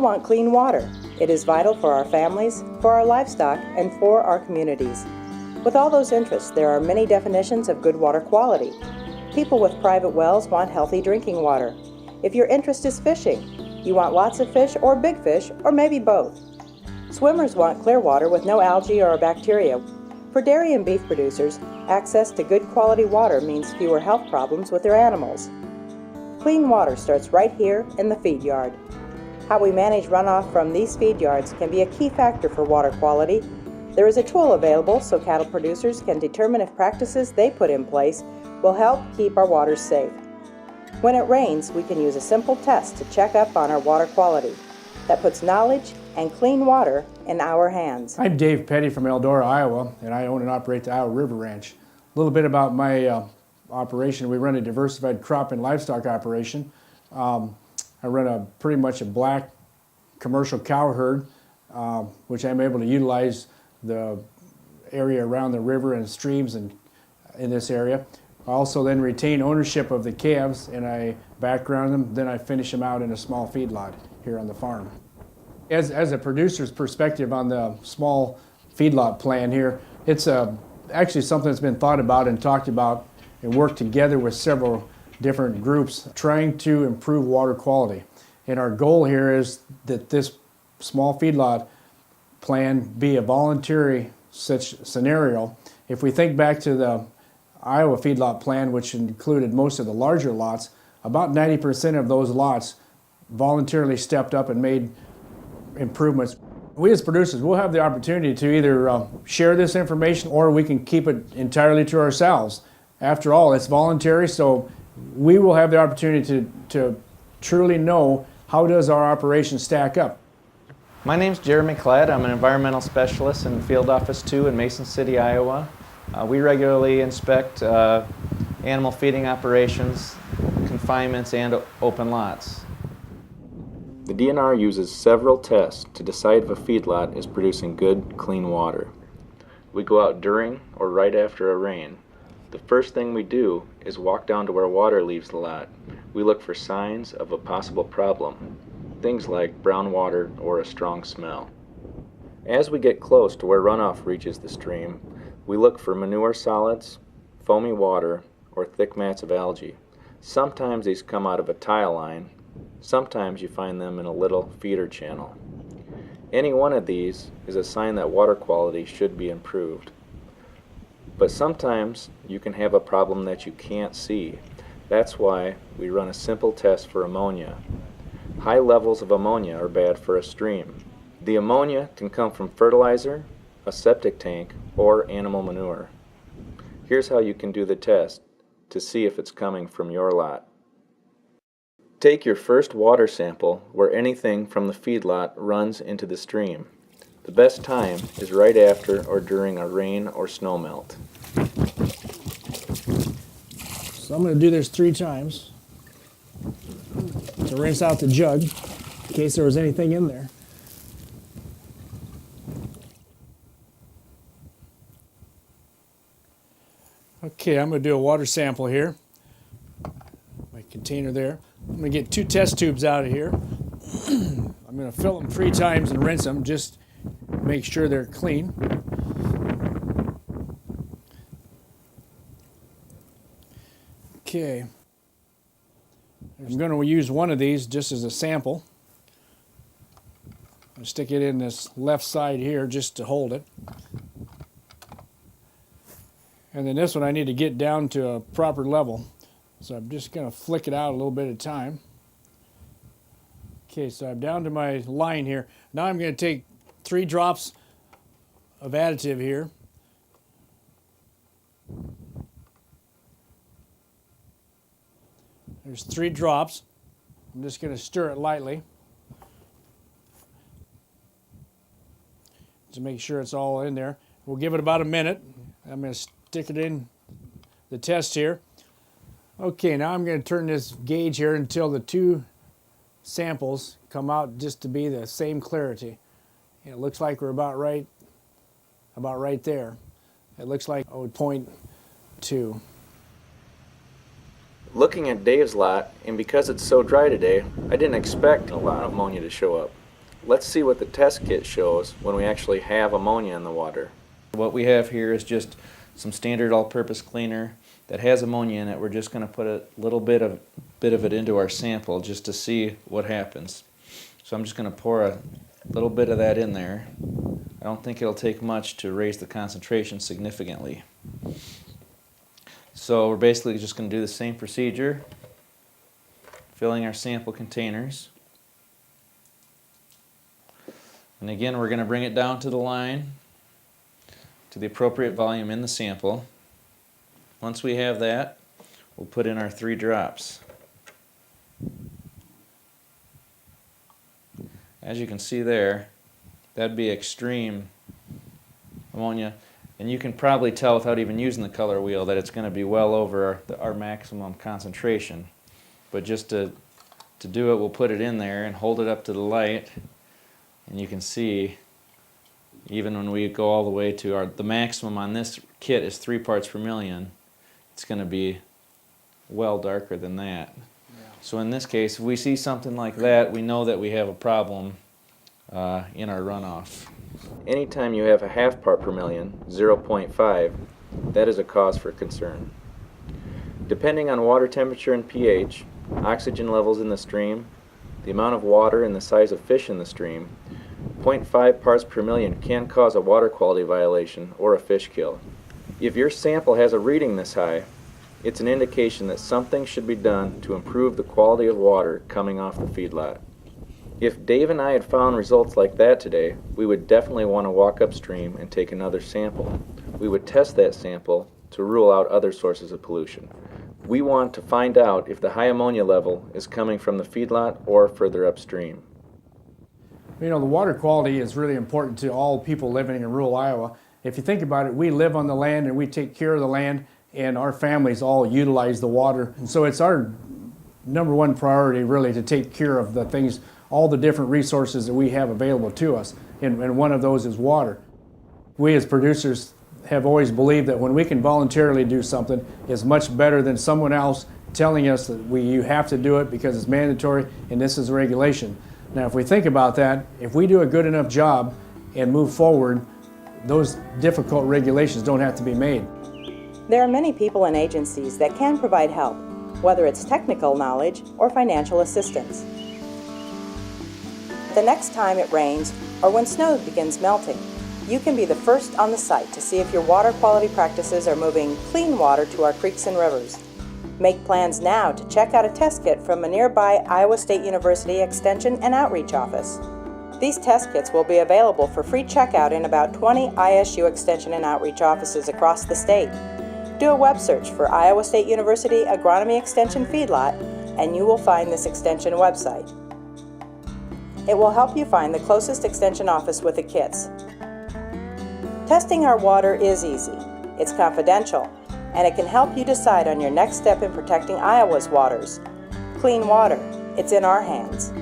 all want clean water. It is vital for our families, for our livestock, and for our communities. With all those interests, there are many definitions of good water quality. People with private wells want healthy drinking water. If your interest is fishing, you want lots of fish or big fish, or maybe both. Swimmers want clear water with no algae or bacteria. For dairy and beef producers, access to good quality water means fewer health problems with their animals. Clean water starts right here in the feed yard. How we manage runoff from these feed yards can be a key factor for water quality. There is a tool available so cattle producers can determine if practices they put in place will help keep our waters safe. When it rains, we can use a simple test to check up on our water quality. That puts knowledge and clean water in our hands. I'm Dave Petty from Eldora, Iowa, and I own and operate the Iowa River Ranch. A little bit about my operation. We run a diversified crop and livestock operation. I run pretty much a black commercial cow herd, which I'm able to utilize the area around the river and streams and in this area. I also then retain ownership of the calves, and I background them, then I finish them out in a small feedlot here on the farm. As a producer's perspective on the small feedlot plan here, it's actually something that's been thought about and talked about and worked together with several different groups trying to improve water quality. And our goal here is that this small feedlot plan be a voluntary such scenario. If we think back to the Iowa feedlot plan, which included most of the larger lots, about 90% of those lots voluntarily stepped up and made improvements. We as producers will have the opportunity to either share this information or we can keep it entirely to ourselves. After all, it's voluntary, so we will have the opportunity to truly know how does our operation stack up. My name's Jeremy Claes. I'm an environmental specialist in Field Office 2 in Mason City, Iowa. We regularly inspect animal feeding operations, confinements, and open lots. The DNR uses several tests to decide if a feedlot is producing good, clean water. We go out during or right after a rain. The first thing we do is walk down to where water leaves the lot. We look for signs of a possible problem, things like brown water or a strong smell. As we get close to where runoff reaches the stream, we look for manure solids, foamy water, or thick mats of algae. Sometimes these come out of a tile line, sometimes you find them in a little feeder channel. Any one of these is a sign that water quality should be improved. But sometimes you can have a problem that you can't see. That's why we run a simple test for ammonia. High levels of ammonia are bad for a stream. The ammonia can come from fertilizer, a septic tank, or animal manure. Here's how you can do the test to see if it's coming from your lot. Take your first water sample where anything from the feedlot runs into the stream. The best time is right after or during a rain or snow melt. So I'm going to do this 3 times to rinse out the jug in case there was anything in there. Okay, I'm going to do a water sample here. My container there. I'm going to get 2 test tubes out of here. I'm going to fill them 3 times and rinse them, just make sure they're clean. Okay. I'm going to use one of these just as a sample. I'll stick it in this left side here just to hold it. And then this one I need to get down to a proper level. So I'm just going to flick it out a little bit at a time. Okay, so I'm down to my line here. Now I'm going to take 3 drops of additive here. There's 3 drops. I'm just going to stir it lightly to make sure it's all in there. We'll give it about a minute. I'm going to stick it in the test here. Okay, now I'm going to turn this gauge here until the 2 samples come out just to be the same clarity. It looks like we're about right there. It looks like 0.2. Looking at Dave's lot, and because it's so dry today, I didn't expect a lot of ammonia to show up. Let's see what the test kit shows when we actually have ammonia in the water. What we have here is just some standard all-purpose cleaner that has ammonia in it. We're just going to put a little bit of it into our sample just to see what happens. So I'm just going to pour a little bit of that in there. I don't think it'll take much to raise the concentration significantly. So we're basically just going to do the same procedure, filling our sample containers. And again, we're going to bring it down to the line, to the appropriate volume in the sample. Once we have that, we'll put in our 3 drops. As you can see there, that'd be extreme ammonia. And you can probably tell without even using the color wheel that it's going to be well over our maximum concentration. But just to do it, we'll put it in there and hold it up to the light. And you can see, even when we go all the way to the maximum on this kit is 3 parts per million, it's going to be well darker than that. Yeah. So in this case, if we see something like that, we know that we have a problem in our runoff. Anytime you have a half part per million, 0.5, that is a cause for concern. Depending on water temperature and pH, oxygen levels in the stream, the amount of water and the size of fish in the stream, 0.5 parts per million can cause a water quality violation or a fish kill. If your sample has a reading this high, it's an indication that something should be done to improve the quality of water coming off the feedlot. If Dave and I had found results like that today, we would definitely want to walk upstream and take another sample. We would test that sample to rule out other sources of pollution. We want to find out if the high ammonia level is coming from the feedlot or further upstream. You know, the water quality is really important to all people living in rural Iowa. If you think about it, we live on the land and we take care of the land, and our families all utilize the water. And so it's our number one priority really to take care of the things, all the different resources that we have available to us, and one of those is water. We as producers have always believed that when we can voluntarily do something, it's much better than someone else telling us that you have to do it because it's mandatory and this is regulation. Now, if we think about that, if we do a good enough job and move forward, those difficult regulations don't have to be made. There are many people and agencies that can provide help, whether it's technical knowledge or financial assistance. The next time it rains or when snow begins melting, you can be the first on the site to see if your water quality practices are moving clean water to our creeks and rivers. Make plans now to check out a test kit from a nearby Iowa State University Extension and Outreach Office. These test kits will be available for free checkout in about 20 ISU Extension and Outreach offices across the state. Do a web search for Iowa State University Agronomy Extension Feedlot and you will find this extension website. It will help you find the closest extension office with the kits. Testing our water is easy. It's confidential, and it can help you decide on your next step in protecting Iowa's waters. Clean water, it's in our hands.